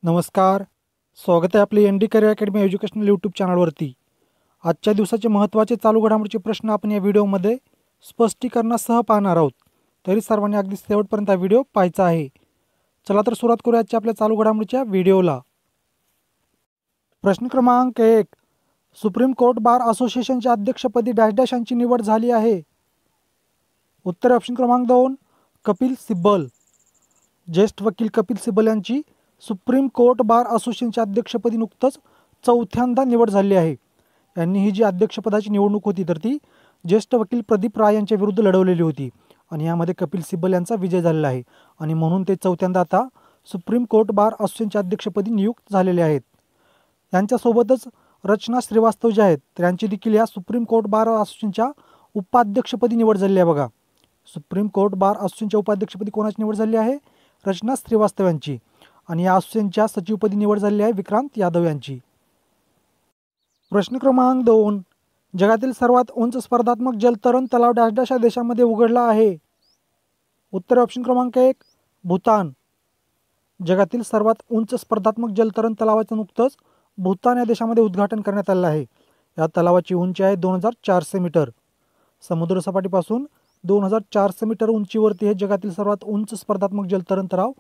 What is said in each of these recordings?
नमस्कार. स्वागत आहे आपले N D career academy educational YouTube चॅनलवरती. आजच्या दिवसाचे महत्त्वाचे चालू घडामोडीचे प्रश्न आपण या व्हिडिओमध्ये स्पष्टीकरणासह पाहणार आहोत. तरी सर्वांनी अगदी शेवटपर्यंत हा व्हिडिओ पाहायचा आहे. चला तर सुरुवात करूया आजच्या आपल्या चालू घडामोडीच्या व्हिडिओला. प्रश्न क्रमांक 1. सुप्रीम कोर्ट बार असोसिएशनच्या अध्यक्षपदी डॅश डॅश यांची निवड झाली आहे. उत्तर ऑप्शन क्रमांक 2. कपिल सिब्बल. ज्येष्ठ वकील कपिल सिब्बल यांची सुप्रीम कोर्ट बार असोसिएशनच्या अध्यक्षपदी नुकतंच चौथ्यांदा निवड झाली आहे. यांनी ही जी अध्यक्षपदाची निवडणूक होती तर ती ज्येष्ठ वकील प्रदीप राय यांच्या विरुद्ध लढवलेली होती आणि यामध्ये कपिल सिब्बल यांचा विजय झालेला आहे आणि म्हणून ते चौथ्यांदा आता सुप्रीम कोर्ट बार असोसिएशनच्या अध्यक्षपदी नियुक्त झालेले आहेत. यांच्यासोबतच रचना श्रीवास्तव जे आहेत तर यांची देखील या सुप्रीम कोर्ट बार असोसिएशनच्या उपाध्यक्षपदी निवड झाली आहे. बघा, सुप्रीम कोर्ट बार असोसिएशनच्या उपाध्यक्षपदी कोणाची निवड झाली आहे? रचना श्रीवास्तव यांची. आणि या असोसिएशनच्या सचिवपदी निवड झाली आहे विक्रांत यादव यांची. प्रश्न क्रमांक 2. जगातील सर्वात उंच स्पर्धात्मक जलतरण तलाव डॅश डॅश या देशामध्ये उघडला आहे. उत्तर ऑप्शन क्रमांक 1. भूतान. जगातील सर्वात उंच स्पर्धात्मक जलतरण तलावाचं नुकतंच भूतान या देशामध्ये उद्घाटन करण्यात आलं आहे. या तलावाची उंची आहे 2400 मीटर. समुद्रसपाटीपासून 2400 मीटर उंचीवरती हे जगातील सर्वात उंच स्पर्धात्मक जलतरण तलाव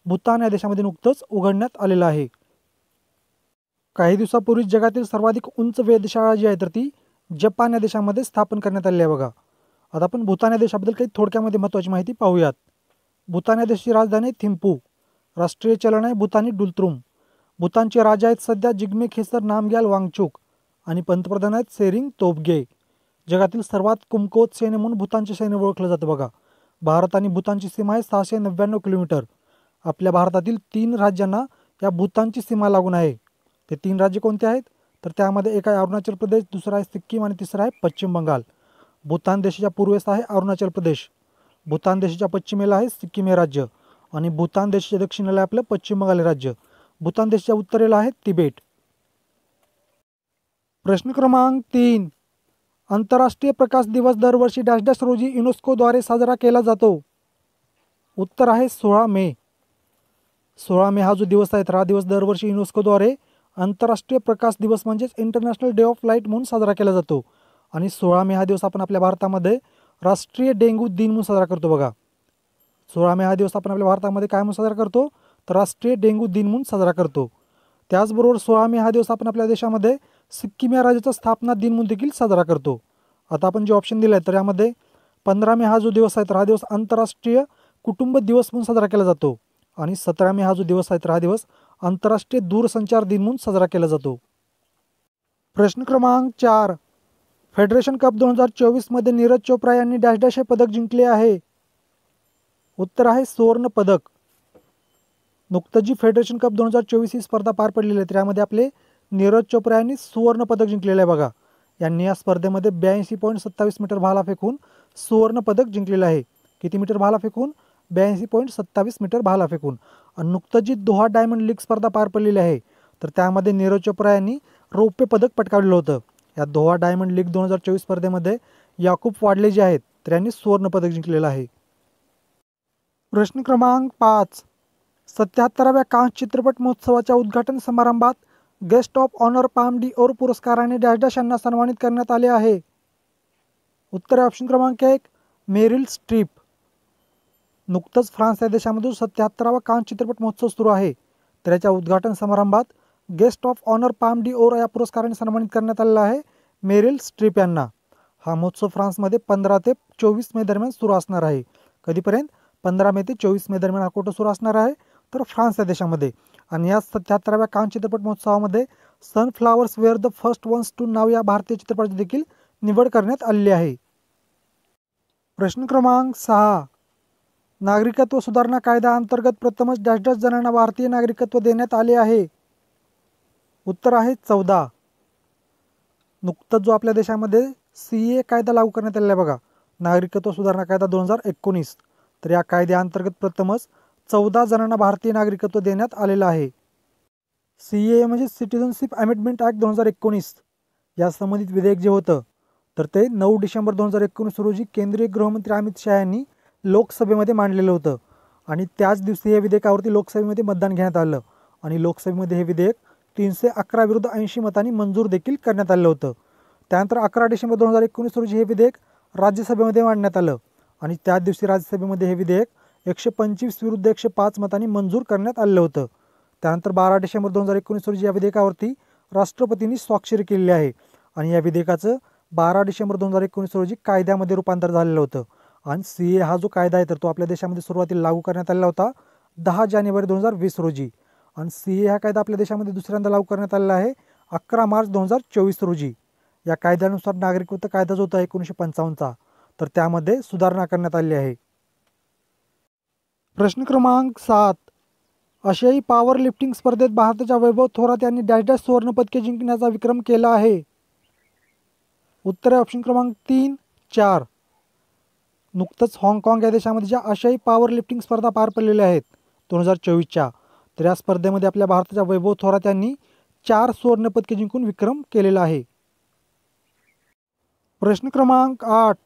भूतान या देशामध्ये नुकतंच उघडण्यात आलेलं आहे. काही दिवसापूर्वी जगातील सर्वाधिक उंच वेधशाळा जी आहे तर ती जपान या देशामध्ये स्थापन करण्यात आली आहे. बघा, आता आपण भूतान या देशाबद्दल काही थोडक्यामध्ये महत्त्वाची माहिती पाहूयात. भूतान या देशाची राजधानी थिम्पू. राष्ट्रीय चलन आहे भूतानी डुलत्रुम. भूतानचे राजा आहेत सध्या जिग्मे खेसर नामग्याल वांगचुक आणि पंतप्रधान आहेत सेरिंग तोब्गे. जगातील सर्वात कमकुवत सैन्य म्हणून भूतानचे सैन्य ओळखलं जातं. बघा, भारत आणि भूतानची सीमा आहे 699 किलोमीटर. आपल्या भारतातील 3 राज्यांना या भूतानची सीमा लागून आहे. ते 3 राज्य कोणते आहेत तर त्यामध्ये एक आहे अरुणाचल प्रदेश, दुसरा आहे सिक्कीम आणि तिसरा आहे पश्चिम बंगाल. भूतान देशाच्या पूर्वेस आहे अरुणाचल प्रदेश, भूतान देशाच्या पश्चिमेला आहे सिक्कीम हे राज्य आणि भूतान देशाच्या दक्षिणेला आपलं पश्चिम बंगाल हे राज्य. भूतान देशाच्या उत्तरेला आहे तिबेट. प्रश्न क्रमांक 3. आंतरराष्ट्रीय प्रकाश दिवस दरवर्षी डॅश डॅश रोजी युनेस्कोद्वारे साजरा केला जातो. उत्तर आहे 16 मे. 16 मे हा जो दिवस आहे तर हा दिवस दरवर्षी युनेस्कोद्वारे आंतरराष्ट्रीय प्रकाश दिवस म्हणजेच इंटरनॅशनल डे ऑफ लाईट म्हणून साजरा केला जातो. आणि 16 मे हा दिवस आपण आपल्या भारतामध्ये राष्ट्रीय डेंग्यू दिन म्हणून साजरा करतो. बघा, 16 मे हा दिवस आपण आपल्या भारतामध्ये काय म्हणून साजरा करतो तर राष्ट्रीय डेंग्यू दिन म्हणून साजरा करतो. त्याचबरोबर 16 मे हा दिवस आपण आपल्या देशामध्ये सिक्कीम या राज्याचा स्थापना दिन म्हणून देखील साजरा करतो. आता आपण जे ऑप्शन दिलं आहे तर यामध्ये 15 मे हा जो दिवस आहे तर हा दिवस आंतरराष्ट्रीय कुटुंब दिवस म्हणून साजरा केला जातो आणि 17 मे हा जो दिवस आहे तर हा दिवस आंतरराष्ट्रीय दूरसंचार दिन म्हणून साजरा केला जातो. प्रश्न क्रमांक 4. फेडरेशन कप 2024 मध्ये नीरज चोप्रा यांनी डॅश डॅश हे पदक जिंकले आहे. उत्तर आहे सुवर्ण पदक. नुकतंच जी फेडरेशन कप 2024 ही स्पर्धा पार पडलेली आहे त्यामध्ये आपले नीरज चोप्रा यांनी सुवर्ण पदक जिंकलेलं आहे. बघा, यांनी या स्पर्धेमध्ये 82.27 मीटर भाला फेकून सुवर्ण पदक जिंकलेलं आहे. किती मीटर भाला फेकून? 82.27 मीटर भाला फेकून. आणि नुकतंच जी दोहा डायमंड लीग स्पर्धा पार पडलेली आहे तर त्यामध्ये नीरज चोप्रा यांनी रौप्य पदक पटकावलेलं होतं. या दोहा डायमंड लीग 2024 स्पर्धेमध्ये याकूब वाडले जे आहेत तर यांनी सुवर्ण पदक जिंकलेलं आहे. प्रश्न क्रमांक 5. 77व्या कांस चित्रपट महोत्सवाच्या उद्घाटन समारंभात guest of honour Palme D ओर पुरस्काराने डॅश डॅश यांना सन्मानित करण्यात आले आहे. उत्तर ऑप्शन क्रमांक 1. Meryl Streep. नुकतंच फ्रान्स या देशामधून 77वा कांस चित्रपट महोत्सव सुरू आहे तर याच्या उद्घाटन समारंभात guest of honour Palme D or या पुरस्काराने सन्मानित करण्यात आलेला आहे मेरिल स्ट्रीप यांना. हा महोत्सव फ्रान्समध्ये 15 ते 24 मे दरम्यान सुरू असणार आहे. कधीपर्यंत? 15 मे ते 24 मे दरम्यान हा कुठं सुरू असणार आहे तर फ्रान्स या देशामध्ये. आणि या 77व्या कांस चित्रपट महोत्सवामध्ये sunflowers were the first ones to नाव या भारतीय चित्रपटाची देखील निवड करण्यात आलेली आहे. प्रश्न क्रमांक 6. नागरिकत्व सुधारणा कायदा अंतर्गत प्रथमच डॅश डॅश जणांना भारतीय नागरिकत्व देण्यात आले आहे. उत्तर आहे 14. नुकतंच जो आपल्या देशामध्ये CAA कायदा लागू करण्यात आलेला आहे. बघा, नागरिकत्व सुधारणा कायदा 2019 तर या कायद्याअंतर्गत प्रथमच 14 जणांना भारतीय नागरिकत्व देण्यात आलेलं आहे. CAA म्हणजे सिटिझनशिप अमेंडमेंट ॲक्ट 2019. या संबंधित विधेयक जे होतं तर ते 9 डिसेंबर 2019 रोजी केंद्रीय गृहमंत्री अमित शहा यांनी लोकसभेमध्ये मांडलेलं होतं आणि त्याच दिवशी या विधेयकावरती लोकसभेमध्ये मतदान घेण्यात आलं आणि लोकसभेमध्ये हे विधेयक 311 विरुद्ध 80 मतांनी मंजूर देखील करण्यात आलं होतं. त्यानंतर 11 डिसेंबर 2019 रोजी हे विधेयक राज्यसभेमध्ये मांडण्यात आलं आणि त्याच दिवशी राज्यसभेमध्ये हे विधेयक 125 विरुद्ध 105 मतांनी मंजूर करण्यात आलं होतं. त्यानंतर 12 डिसेंबर 2019 रोजी या विधेयकावरती राष्ट्रपतींनी स्वाक्षरी केलेली आहे आणि या विधेयकाचं 12 डिसेंबर 2019 रोजी कायद्यामध्ये रूपांतर झालेलं होतं. आणि CA हा जो कायदा आहे तर तो आपल्या देशामध्ये सुरुवातीला लागू करण्यात आलेला होता 10 जानेवारी 2020 रोजी आणि CA हा कायदा आपल्या देशामध्ये दुसऱ्यांदा लागू करण्यात आलेला आहे 11 मार्च 2024 रोजी. या कायद्यानुसार नागरिकत्व कायदा जो होता 1955चा तर त्यामध्ये सुधारणा करण्यात आली आहे. प्रश्न क्रमांक 7. आशियाई पॉवर लिफ्टिंग स्पर्धेत भारताच्या वैभव थोरात यांनी डॅश डॅश सुवर्ण पदके जिंकण्याचा विक्रम केला आहे. उत्तर आहे ऑप्शन क्रमांक 3, 4. नुकतंच हाँगकाँग या देशामध्ये ज्या आशियाई पॉवर लिफ्टिंग स्पर्धा पार पडलेल्या आहेत 2024च्या तर या स्पर्धेमध्ये आपल्या भारताच्या वैभव थोरात यांनी 4 सुवर्ण पदके जिंकून विक्रम केलेला आहे. प्रश्न क्रमांक 8.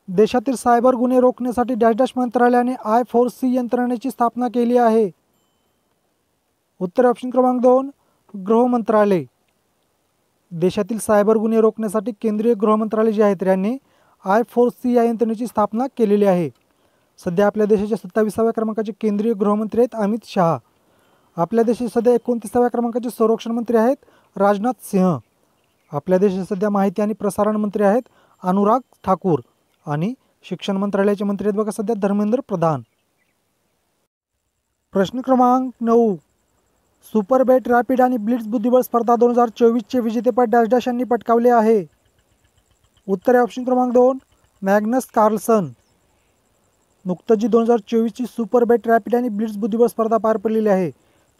देशातील सायबर गुन्हे रोखण्यासाठी डॅश डॅश मंत्रालयाने I4C यंत्रणेची स्थापना केली आहे. उत्तर ऑप्शन क्रमांक 2, गृह मंत्रालय. देशातील सायबर गुन्हे रोखण्यासाठी केंद्रीय गृह मंत्रालय जे आहे तर यांनी I4C या यंत्रणेची स्थापना केलेली आहे. सध्या आपल्या देशाच्या 27व्या क्रमांकाचे केंद्रीय गृहमंत्री आहेत अमित शहा. आपल्या देशाचे सध्या 29व्या क्रमांकाचे संरक्षण मंत्री आहेत राजनाथ सिंह. आपल्या देशाचे सध्या माहिती आणि प्रसारण मंत्री आहेत अनुराग ठाकूर आणि शिक्षण मंत्रालयाचे मंत्री आहेत बघा सध्या धर्मेंद्र प्रधान. प्रश्न क्रमांक 9. सुपर बेट रॅपिड आणि ब्लिट्झ बुद्धिबळ स्पर्धा 2024चे विजेतेपद डॅश डॅश यांनी पटकावले आहे. उत्तर आहे ऑप्शन क्रमांक 2, मॅग्नस कार्लसन. नुकतंच जी 2024ची सुपर बेट रॅपिड आणि ब्लिट्झ बुद्धिबळ स्पर्धा पार पडलेली आहे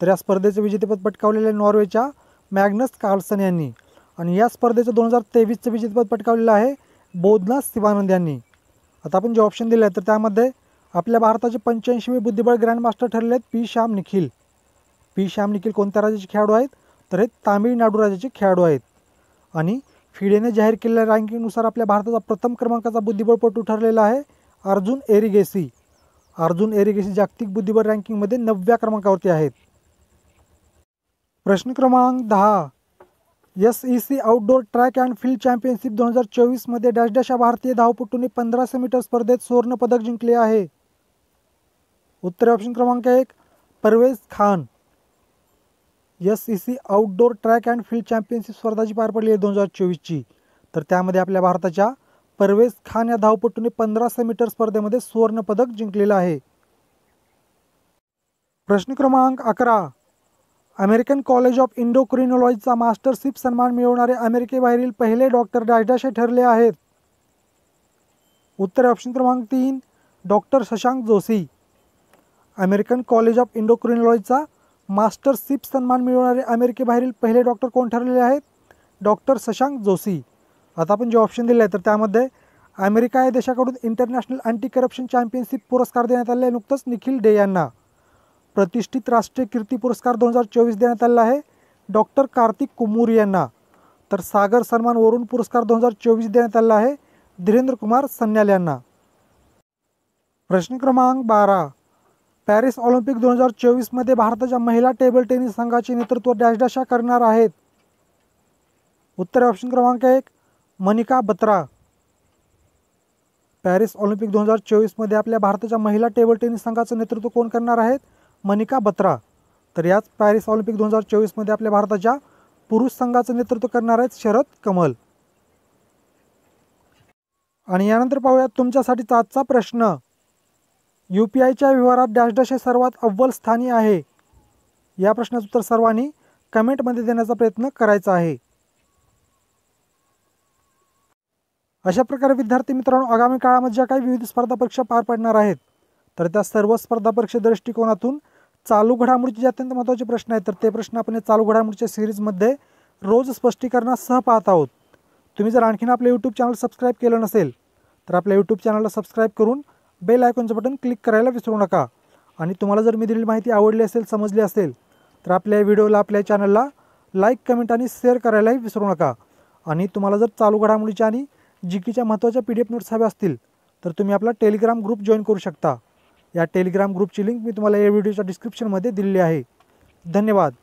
तर या स्पर्धेचे विजेतेपद पटकावलेले नॉर्वेच्या मॅग्नस कार्लसन यांनी आणि या स्पर्धेचं 2023चं विजेतेपद पटकावलेलं आहे बोधना शिवानंद यांनी. आता आपण जे ऑप्शन दिले आहेत तर त्यामध्ये आपल्या भारताचे 85वे बुद्धिबळ ग्रँडमास्टर ठरले आहेत पी श्याम निखिल. पी श्याम निखिल कोणत्या राज्याचे खेळाडू आहेत तर हे तामिळनाडू राज्याचे खेळाडू आहेत. आणि फिडेने जाहीर केलेल्या रँकिंगनुसार आपल्या भारताचा प्रथम क्रमांकाचा बुद्धिबळपटू ठरलेला आहे अर्जुन एरिगेसी. अर्जुन एरिगेसी जागतिक बुद्धिबळ रँकिंगमध्ये 9व्या क्रमांकावरती आहेत. प्रश्न क्रमांक 10. SEC outdoor track and field championship 2024मध्ये डॅश डॅश या भारतीय धावपटूने 1500 मीटर स्पर्धेत सुवर्ण पदक जिंकले आहे. उत्तर ऑप्शन क्रमांक 1, Parvez Khan. SEC outdoor track and field championship स्पर्धा जी पार पडली आहे 2024ची तर त्यामध्ये आपल्या भारताच्या परवेज खान या धावपटूने 1500 मीटर स्पर्धेमध्ये सुवर्ण पदक जिंकलेलं आहे. प्रश्न क्रमांक 11. अमेरिकन कॉलेज ऑफ इंडोक्रिनॉलॉजीचा मास्टरशिप सन्मान मिळवणारे अमेरिकेबाहेरील पहिले डॉक्टर डॅश डॅश हे ठरले आहेत. उत्तर ऑप्शन क्रमांक 3, doctor Shashank Joshi. American college of इंडोक्रिनॉलॉजीचा मास्टरशिप सन्मान मिळवणारे अमेरिकेबाहेरील पहिले डॉक्टर कोण ठरलेले आहेत डॉक्टर शशांक जोशी. आता आपण जे ऑप्शन दिले आहे तर त्यामध्ये अमेरिका या देशाकडून इंटरनॅशनल अँटी करप्शन चॅम्पियनशिप पुरस्कार देण्यात आले आहे नुकतंच निखिल डे यांना. प्रतिष्ठित राष्ट्रीय कीर्ती पुरस्कार 2024 देण्यात आलेला आहे डॉक्टर कार्तिक कुमूर यांना. तर सागर सन्मान वरुण पुरस्कार 2024 देण्यात आलेला आहे धीरेंद्र कुमार सन्याल यांना. प्रश्न क्रमांक 12. पॅरिस ऑलिम्पिक 2024मध्ये भारताच्या महिला टेबल टेनिस संघाचे नेतृत्व डॅश डॅश करणार आहेत. उत्तर ऑप्शन क्रमांक 1, मनिका बत्रा. पॅरिस ऑलिम्पिक 2024मध्ये आपल्या भारताच्या महिला टेबल टेनिस संघाचं नेतृत्व कोण करणार आहेत मनिका बत्रा. तर याच पॅरिस ऑलिम्पिक 2024मध्ये आपल्या भारताच्या पुरुष संघाचं नेतृत्व करणार आहेत शरद कमल. आणि यानंतर पाहूयात तुमच्यासाठीचा आजचा प्रश्न. UPIच्या व्यवहारात डॅश डॅश हे सर्वात अव्वल स्थानी आहे. या प्रश्नाचं उत्तर सर्वांनी कमेंटमध्ये देण्याचा प्रयत्न करायचा आहे. अशा प्रकारे विद्यार्थी मित्रांनो आगामी काळामध्ये ज्या काही विविध स्पर्धा परीक्षा पार पडणार आहेत तर त्या सर्व स्पर्धा परीक्षे दृष्टिकोनातून चालू घडामोडीचे जे अत्यंत महत्त्वाचे प्रश्न आहेत तर ते प्रश्न आपण या चालू घडामोडीच्या सिरीजमध्ये रोज स्पष्टीकरणासह पाहत आहोत. तुम्ही जर आणखीन आपलं यूट्यूब चॅनल सबस्क्राईब केलं नसेल तर आपल्या यूट्यूब चॅनलला सबस्क्राईब करून बेल आयकॉनचं बटन क्लिक करायला विसरू नका. आणि तुम्हाला जर मी दिलेली माहिती आवडली असेल समजली असेल तर आपल्या व्हिडिओला आपल्या चॅनलला लाईक कमेंट आणि शेअर करायलाही विसरू नका. आणि तुम्हाला जर चालू घडामोडीच्या आणि जीकेच्या महत्त्वाच्या PDF नोट्स हव्या असतील तर तुम्ही आपला टेलिग्राम ग्रुप जॉईन करू शकता. या टेलिग्राम ग्रुपची लिंक मी तुम्हाला या व्हिडिओच्या डिस्क्रिप्शनमध्ये दिलेली आहे. धन्यवाद.